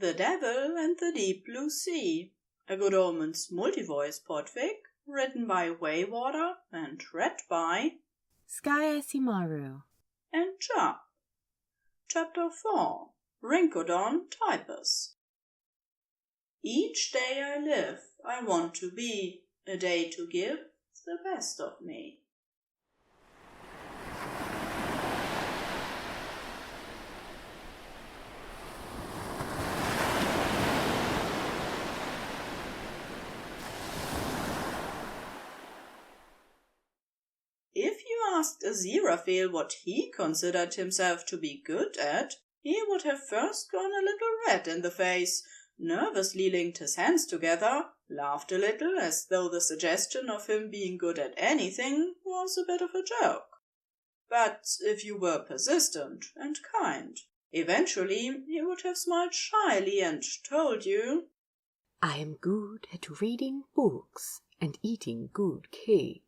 The Devil and the Deep Blue Sea, a Good Omens multi-voice podfic, written by Waywarder and read by SkyAsimaru and Djapchan. Chapter 4, Rhincodon Typus. Each day I live, I want to be, a day to give the best of me. If you asked Aziraphale what he considered himself to be good at, he would have first gone a little red in the face, nervously linked his hands together, laughed a little as though the suggestion of him being good at anything was a bit of a joke. But if you were persistent and kind, eventually he would have smiled shyly and told you, I am good at reading books and eating good cake.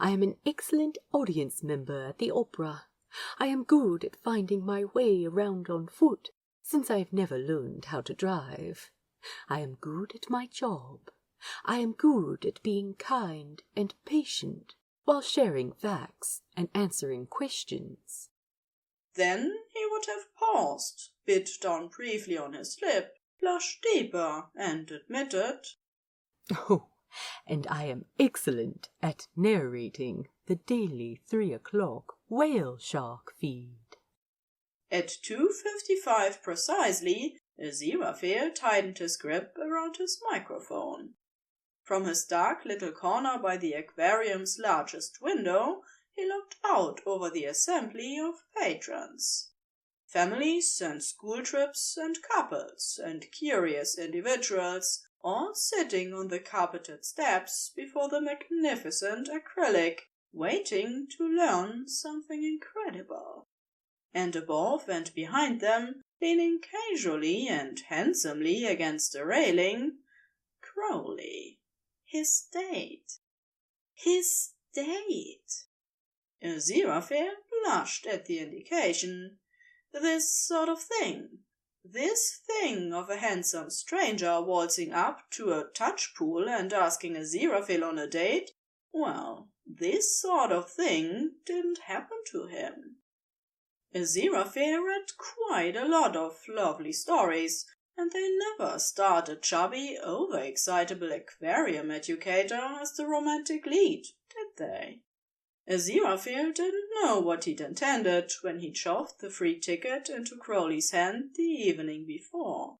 I am an excellent audience member at the opera. I am good at finding my way around on foot, since I have never learned how to drive. I am good at my job. I am good at being kind and patient while sharing facts and answering questions. Then he would have paused, bit down briefly on his lip, blushed deeper, and admitted, Oh, and I am excellent at narrating the daily 3 o'clock whale shark feed. At 2:55 precisely, Aziraphale tightened his grip around his microphone. From his dark little corner by the aquarium's largest window, he looked out over the assembly of patrons. Families and school trips and couples and curious individuals, all sitting on the carpeted steps before the magnificent acrylic, waiting to learn something incredible. And above and behind them, leaning casually and handsomely against the railing, Crowley. His date. His date. Aziraphale blushed at the indication. This sort of thing. This thing of a handsome stranger waltzing up to a touch pool and asking Aziraphale on a date, well, this sort of thing didn't happen to him. Aziraphale read quite a lot of lovely stories, and they never starred a chubby, over-excitable aquarium educator as the romantic lead, did they? Aziraphale didn't know what he'd intended when he shoved the free ticket into Crowley's hand the evening before.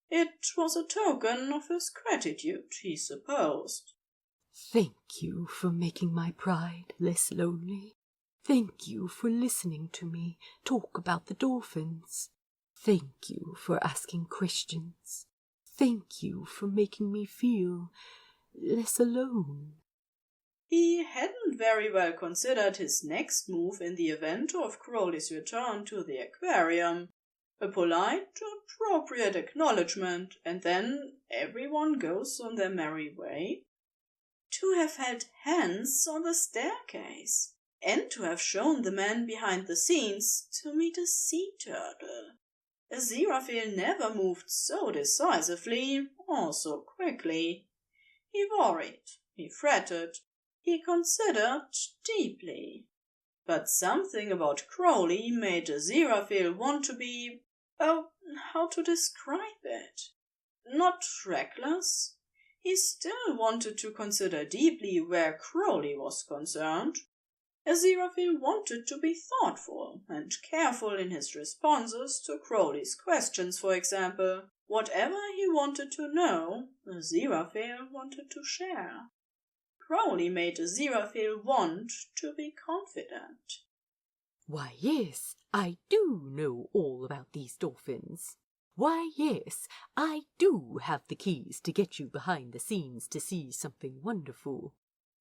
It was a token of his gratitude, he supposed. Thank you for making my pride less lonely. Thank you for listening to me talk about the dolphins. Thank you for asking questions. Thank you for making me feel less alone. He hadn't very well considered his next move in the event of Crowley's return to the aquarium. A polite, appropriate acknowledgement, and then everyone goes on their merry way. To have held hands on the staircase, and to have shown the man behind the scenes to meet a sea turtle. Aziraphale never moved so decisively or so quickly. He worried, he fretted, he considered deeply. But something about Crowley made Aziraphale want to be, how to describe it? Not reckless. He still wanted to consider deeply where Crowley was concerned. Aziraphale wanted to be thoughtful and careful in his responses to Crowley's questions, for example. Whatever he wanted to know, Aziraphale wanted to share. Crowley made Aziraphale want to be confident. Why, yes, I do know all about these dolphins. Why, yes, I do have the keys to get you behind the scenes to see something wonderful.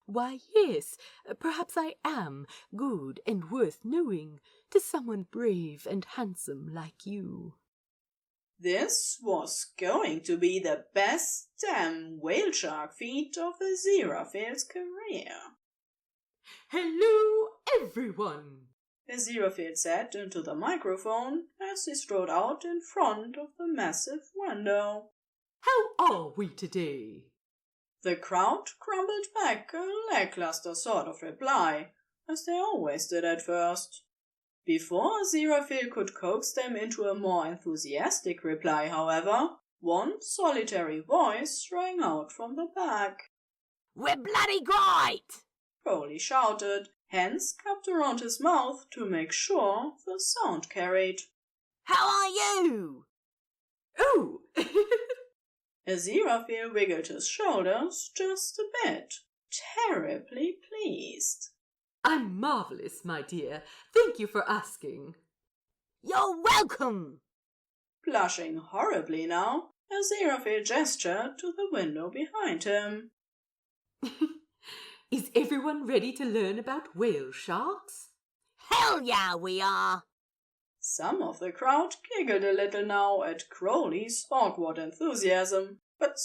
Why, yes, perhaps I am good and worth knowing to someone brave and handsome like you. This was going to be the best damn whale shark feat of Aziraphale's career. Hello, everyone! Aziraphale said into the microphone as he strode out in front of the massive window. How are we today? The crowd grumbled back a lackluster sort of reply, as they always did at first. Before Aziraphale could coax them into a more enthusiastic reply, however, one solitary voice rang out from the back. "We're bloody great!" Crowley shouted, hands cupped around his mouth to make sure the sound carried. "How are you?" Oh! Aziraphale wiggled his shoulders just a bit, terribly pleased. I'm marvellous, my dear. Thank you for asking. "You're welcome." Blushing horribly now, Aziraphale gestured to the window behind him. Is everyone ready to learn about whale sharks? "Hell yeah, we are." Some of the crowd giggled a little now at Crowley's awkward enthusiasm, but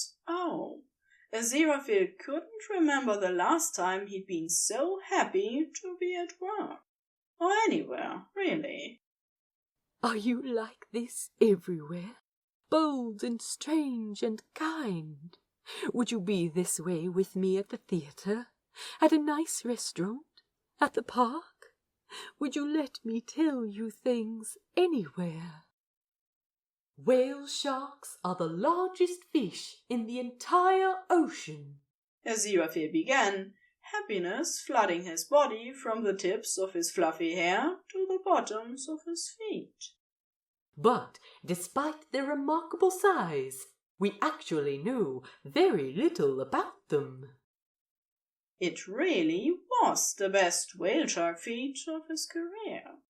Aziraphale couldn't remember the last time he'd been so happy to be at work. Or anywhere, really. Are you like this everywhere? Bold and strange and kind? Would you be this way with me at the theatre? At a nice restaurant? At the park? Would you let me tell you things anywhere? Whale sharks are the largest fish in the entire ocean. Aziraphale began, happiness flooding his body from the tips of his fluffy hair to the bottoms of his feet. But despite their remarkable size, we actually know very little about them. It really was the best whale shark feat of his career.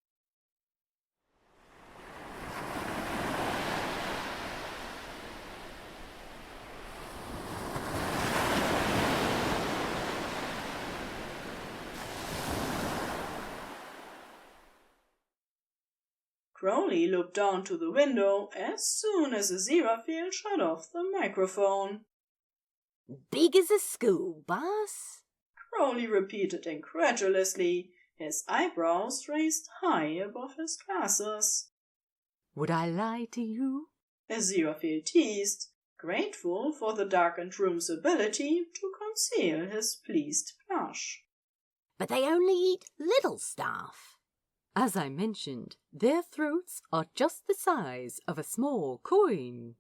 Crowley looked down to the window as soon as Aziraphale shut off the microphone. "Big as a school bus?" Crowley repeated incredulously, his eyebrows raised high above his glasses. Would I lie to you? Aziraphale teased, grateful for the darkened room's ability to conceal his pleased blush. "But they only eat little stuff." As I mentioned, their throats are just the size of a small coin.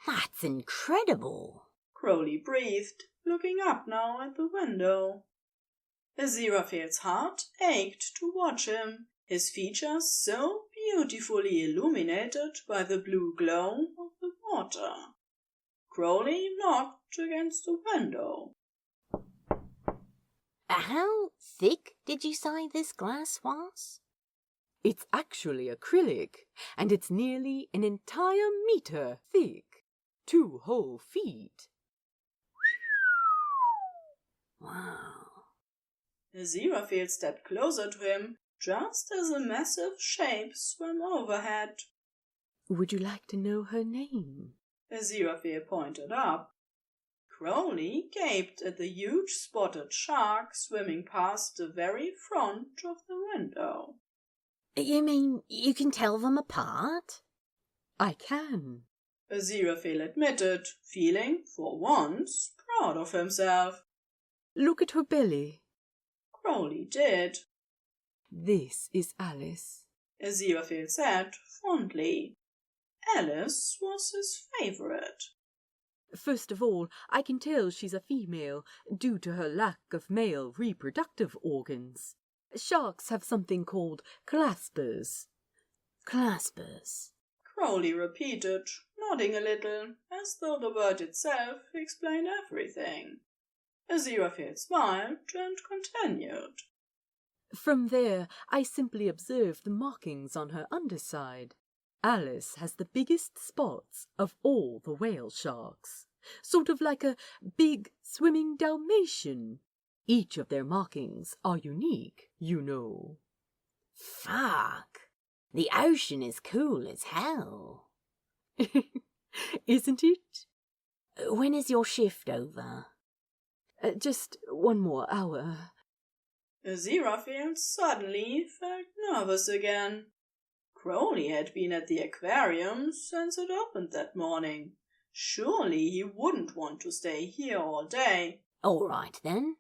"That's incredible." Crowley breathed, looking up now at the window. Aziraphale's heart ached to watch him, his features so beautifully illuminated by the blue glow of the water. Crowley knocked against the window. "How thick did you say this glass was?" It's actually acrylic, and it's nearly an entire meter thick. 2 whole feet. Wow. Aziraphale stepped closer to him, just as a massive shape swam overhead. Would you like to know her name? Aziraphale pointed up. Crowley gaped at the huge spotted shark swimming past the very front of the window. "You mean you can tell them apart?" I can. Aziraphale admitted, feeling, for once, proud of himself. Look at her belly. Crowley did. This is Alice. Aziraphale said fondly. Alice was his favorite. First of all, I can tell she's a female, due to her lack of male reproductive organs. Sharks have something called claspers. "Claspers." Crowley repeated, nodding a little, as though the word itself explained everything. Aziraphale smiled and continued. From there, I simply observed the markings on her underside. Alice has the biggest spots of all the whale sharks, sort of like a big swimming Dalmatian. Each of their markings are unique, you know. Fuck. The ocean is cool as hell. Isn't it? When is your shift over? Just 1 more hour. Aziraphale suddenly felt nervous again. Crowley had been at the aquarium since it opened that morning. Surely he wouldn't want to stay here all day. All right, then.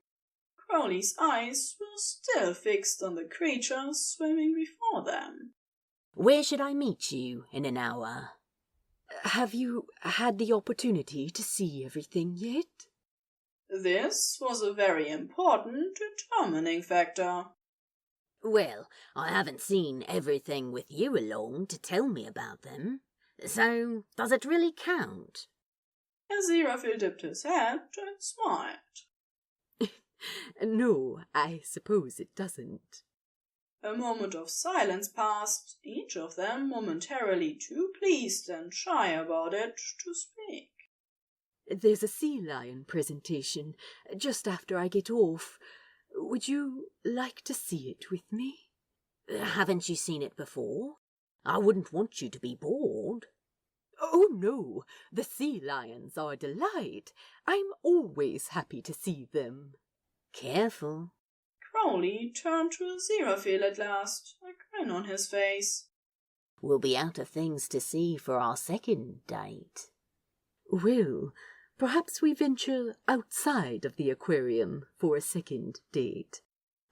Crowley's eyes were still fixed on the creatures swimming before them. Where should I meet you in an hour? Have you had the opportunity to see everything yet? This was a very important determining factor. Well, I haven't seen everything with you along to tell me about them. So, does it really count? Aziraphale dipped his head and smiled. No, I suppose it doesn't. A moment of silence passed, each of them momentarily too pleased and shy about it to speak. There's a sea lion presentation just after I get off. Would you like to see it with me? Haven't you seen it before? I wouldn't want you to be bored. Oh, no, the sea lions are a delight. I'm always happy to see them. Careful. Crowley turned to Aziraphale at last, a grin on his face. We'll be out of things to see for our second date. Well, perhaps we venture outside of the aquarium for a second date.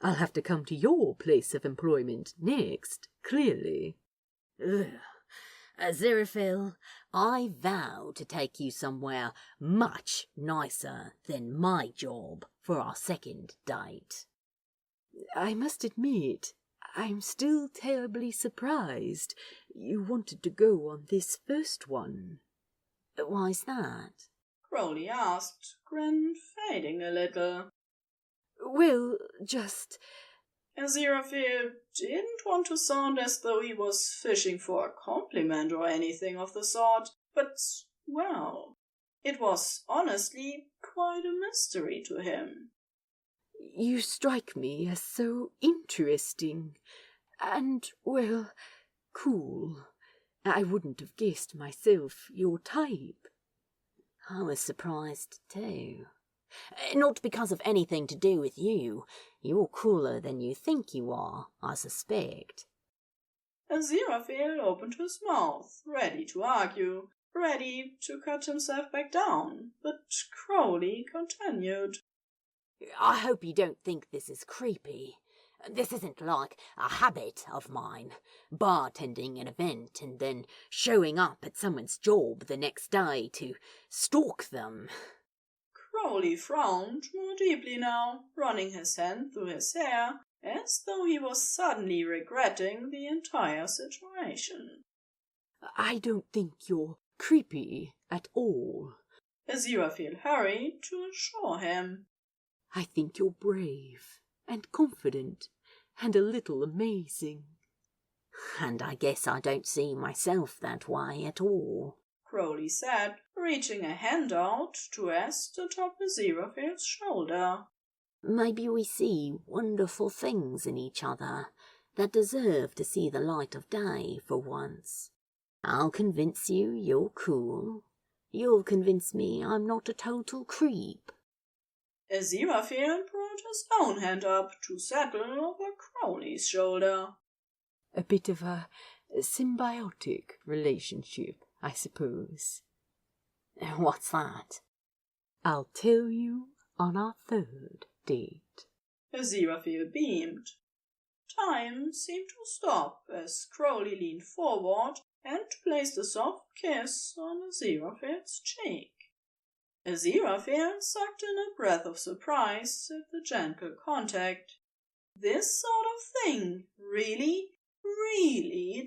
I'll have to come to your place of employment next, clearly. Ugh. Aziraphale, I vow to take you somewhere much nicer than my job for our second date. I must admit, I'm still terribly surprised you wanted to go on this first one. Why's that? Crowley asked, grin fading a little. Well, just... Aziraphale didn't want to sound as though he was fishing for a compliment or anything of the sort, but, well, it was honestly quite a mystery to him. You strike me as so interesting and, well, cool. I wouldn't have guessed myself your type. I was surprised too. Not because of anything to do with you. You're cooler than you think you are, I suspect. Aziraphale opened his mouth, ready to argue, ready to cut himself back down, but Crowley continued. I hope you don't think this is creepy. This isn't like a habit of mine, bartending an event and then showing up at someone's job the next day to stalk them. Crowley frowned more deeply now, running his hand through his hair, as though he was suddenly regretting the entire situation. I don't think you're creepy at all. Aziraphale hurried to assure him. I think you're brave and confident and a little amazing. And I guess I don't see myself that way at all, Crowley said, reaching a hand out to rest atop Aziraphale's shoulder. Maybe we see wonderful things in each other that deserve to see the light of day for once. I'll convince you you're cool. You'll convince me I'm not a total creep. Aziraphale brought his own hand up to settle over Crowley's shoulder. A bit of a symbiotic relationship, I suppose. What's that? I'll tell you on our third date. Aziraphale beamed. Time seemed to stop as Crowley leaned forward and placed a soft kiss on Aziraphale's cheek. Aziraphale sucked in a breath of surprise at the gentle contact. This sort of thing really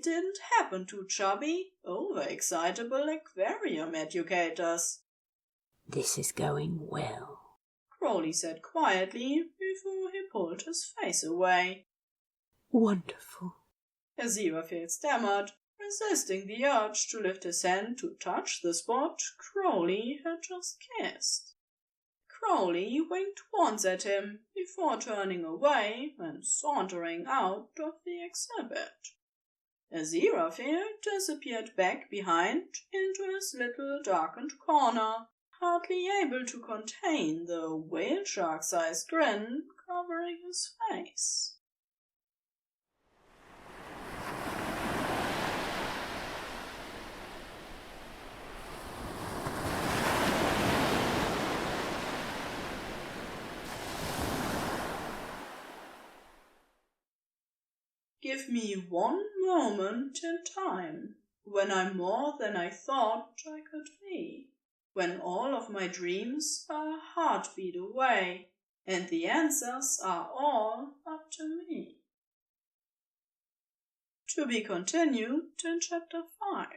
didn't happen to chubby, overexcitable aquarium educators. This is going well, Crowley said quietly before he pulled his face away. Wonderful, Aziraphale stammered, resisting the urge to lift his hand to touch the spot Crowley had just kissed. Crowley winked once at him before turning away and sauntering out of the exhibit. Aziraphale disappeared back behind into his little darkened corner, hardly able to contain the whale-shark-sized grin covering his face. Give me one moment in time, when I'm more than I thought I could be, when all of my dreams are a heartbeat away, and the answers are all up to me. To be continued in Chapter 5.